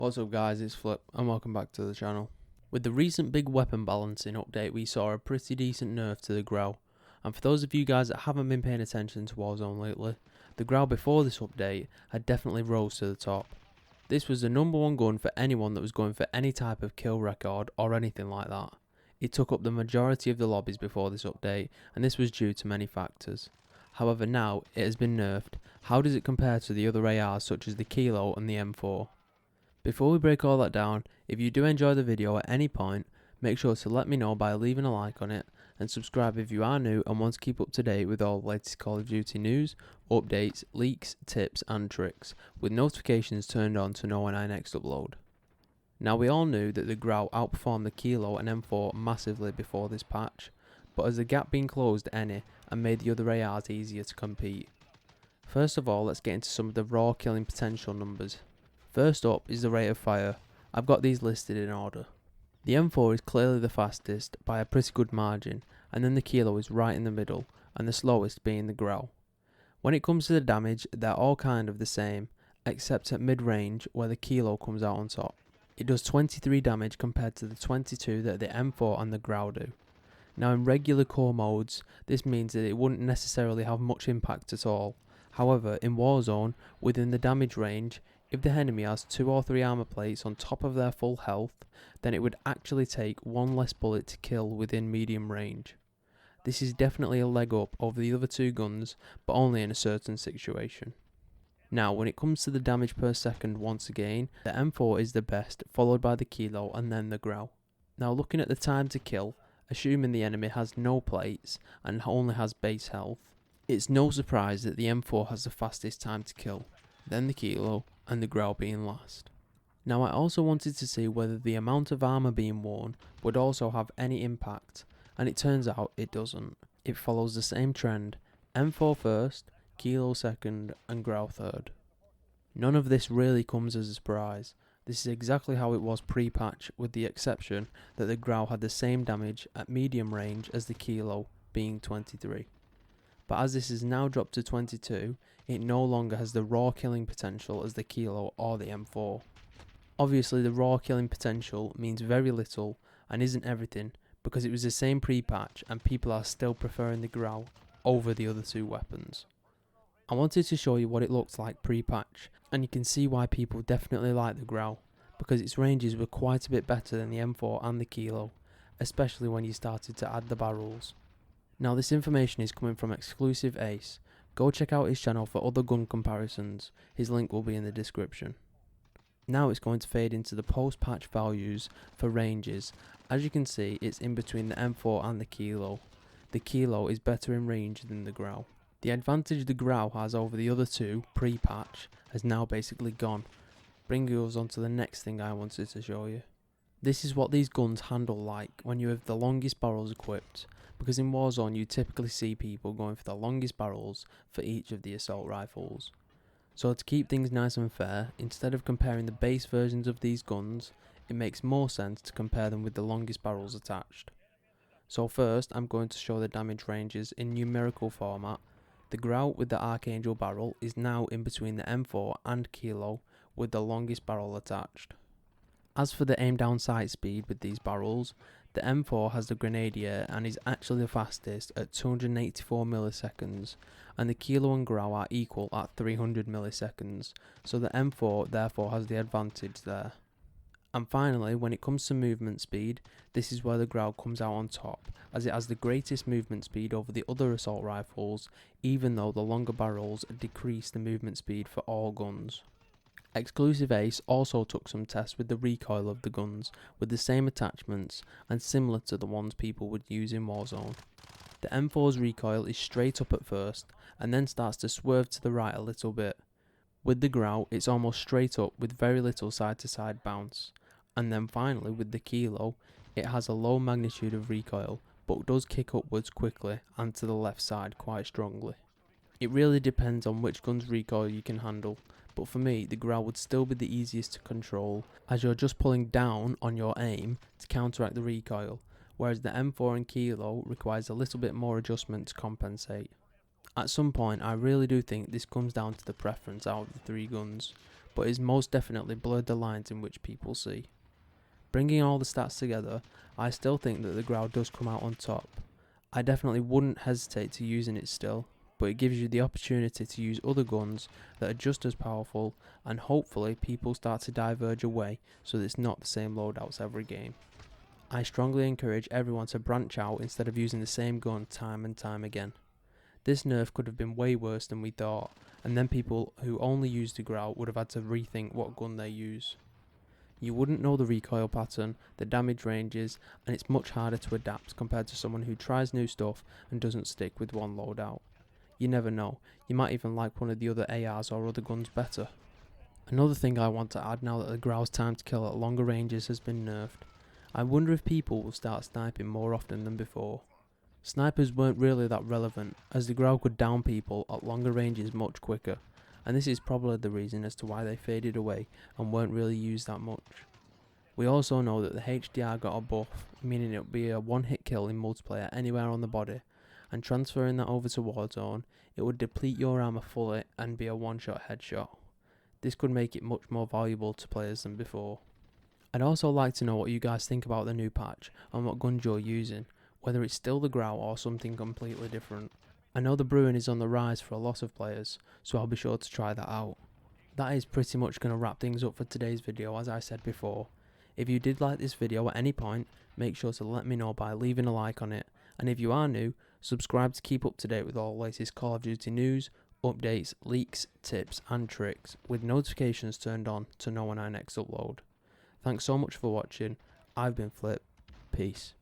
What's up guys, it's Flip and welcome back to the channel. With the recent big weapon balancing update we saw a pretty decent nerf to the Grau, and for those of you guys that haven't been paying attention to Warzone lately, the Grau before this update had definitely rose to the top. This was the number one gun for anyone that was going for any type of kill record or anything like that. It took up the majority of the lobbies before this update, and this was due to many factors. However, now it has been nerfed. How does it compare to the other ARs such as the Kilo and the M4? Before we break all that down, if you do enjoy the video at any point, make sure to let me know by leaving a like on it, and subscribe if you are new and want to keep up to date with all the latest Call of Duty news, updates, leaks, tips and tricks, with notifications turned on to know when I next upload. Now we all knew that the Grau outperformed the Kilo and M4 massively before this patch, but has the gap been closed any and made the other ARs easier to compete? First of all, let's get into some of the raw killing potential numbers. First up is the rate of fire. I've got these listed in order. The M4 is clearly the fastest by a pretty good margin, and then the Kilo is right in the middle, and the slowest being the Grau. When it comes to the damage, they're all kind of the same, except at mid-range where the Kilo comes out on top. It does 23 damage compared to the 22 that the M4 and the Grau do. Now in regular core modes, this means that it wouldn't necessarily have much impact at all. However, in Warzone, within the damage range, if the enemy has 2 or 3 armor plates on top of their full health, then it would actually take one less bullet to kill within medium range. This is definitely a leg up over the other two guns, but only in a certain situation. Now when it comes to the damage per second, once again, the M4 is the best, followed by the Kilo and then the Grau. Now looking at the time to kill, assuming the enemy has no plates and only has base health, it's no surprise that the M4 has the fastest time to kill, then the Kilo, and the Grau being last. Now I also wanted to see whether the amount of armour being worn would also have any impact, and it turns out it doesn't. It follows the same trend, M4 first, Kilo second and Grau third. None of this really comes as a surprise. This is exactly how it was pre-patch, with the exception that the Grau had the same damage at medium range as the Kilo, being 23. But as this is now dropped to 22, it no longer has the raw killing potential as the Kilo or the M4. Obviously the raw killing potential means very little and isn't everything, because it was the same pre-patch and people are still preferring the Grau over the other two weapons. I wanted to show you what it looks like pre-patch, and you can see why people definitely like the Grau, because its ranges were quite a bit better than the M4 and the Kilo, especially when you started to add the barrels. Now this information is coming from Exclusive Ace. Go check out his channel for other gun comparisons, his link will be in the description. Now it's going to fade into the post-patch values for ranges. As you can see, it's in between the M4 and the Kilo. The Kilo is better in range than the Grau. The advantage the Grau has over the other two pre-patch has now basically gone, bringing us on to the next thing I wanted to show you. This is what these guns handle like when you have the longest barrels equipped, because in Warzone you typically see people going for the longest barrels for each of the assault rifles. So to keep things nice and fair, instead of comparing the base versions of these guns, it makes more sense to compare them with the longest barrels attached. So first I'm going to show the damage ranges in numerical format. The Grau with the Archangel barrel is now in between the M4 and Kilo with the longest barrel attached. As for the aim down sight speed with these barrels, the M4 has the Grenadier and is actually the fastest at 284 milliseconds, and the Kilo and Grau are equal at 300 milliseconds, so the M4 therefore has the advantage there. And finally, when it comes to movement speed, this is where the Grau comes out on top, as it has the greatest movement speed over the other assault rifles, even though the longer barrels decrease the movement speed for all guns. Exclusive Ace also took some tests with the recoil of the guns, with the same attachments and similar to the ones people would use in Warzone. The M4's recoil is straight up at first, and then starts to swerve to the right a little bit. With the Grau, it's almost straight up with very little side to side bounce. And then finally with the Kilo, it has a low magnitude of recoil, but does kick upwards quickly and to the left side quite strongly. It really depends on which gun's recoil you can handle, but for me the Grau would still be the easiest to control, as you're just pulling down on your aim to counteract the recoil, whereas the M4 and Kilo requires a little bit more adjustment to compensate. At some point I really do think this comes down to the preference out of the three guns, but it's most definitely blurred the lines in which people see. Bringing all the stats together, I still think that the Grau does come out on top. I definitely wouldn't hesitate to using it still, but it gives you the opportunity to use other guns that are just as powerful, and hopefully people start to diverge away so that it's not the same loadouts every game. I strongly encourage everyone to branch out instead of using the same gun time and time again. This nerf could have been way worse than we thought, and then people who only use the Grau would have had to rethink what gun they use. You wouldn't know the recoil pattern, the damage ranges, and it's much harder to adapt compared to someone who tries new stuff and doesn't stick with one loadout. You never know, you might even like one of the other ARs or other guns better. Another thing I want to add now that the Grau's time to kill at longer ranges has been nerfed. I wonder if people will start sniping more often than before. Snipers weren't really that relevant, as the Grau could down people at longer ranges much quicker, and this is probably the reason as to why they faded away and weren't really used that much. We also know that the HDR got a buff, meaning it would be a one-hit kill in multiplayer anywhere on the body, and transferring that over to Warzone, it would deplete your armor fully and be a one-shot headshot. This could make it much more valuable to players than before. I'd also like to know what you guys think about the new patch and what guns you're using, whether it's still the Grau or something completely different. I know the brewing is on the rise for a lot of players, so I'll be sure to try that out. That is pretty much going to wrap things up for today's video, as I said before. If you did like this video at any point, make sure to let me know by leaving a like on it, and if you are new, subscribe to keep up to date with all the latest Call of Duty news, updates, leaks, tips and tricks, with notifications turned on to know when I next upload. Thanks so much for watching. I've been Flip. Peace.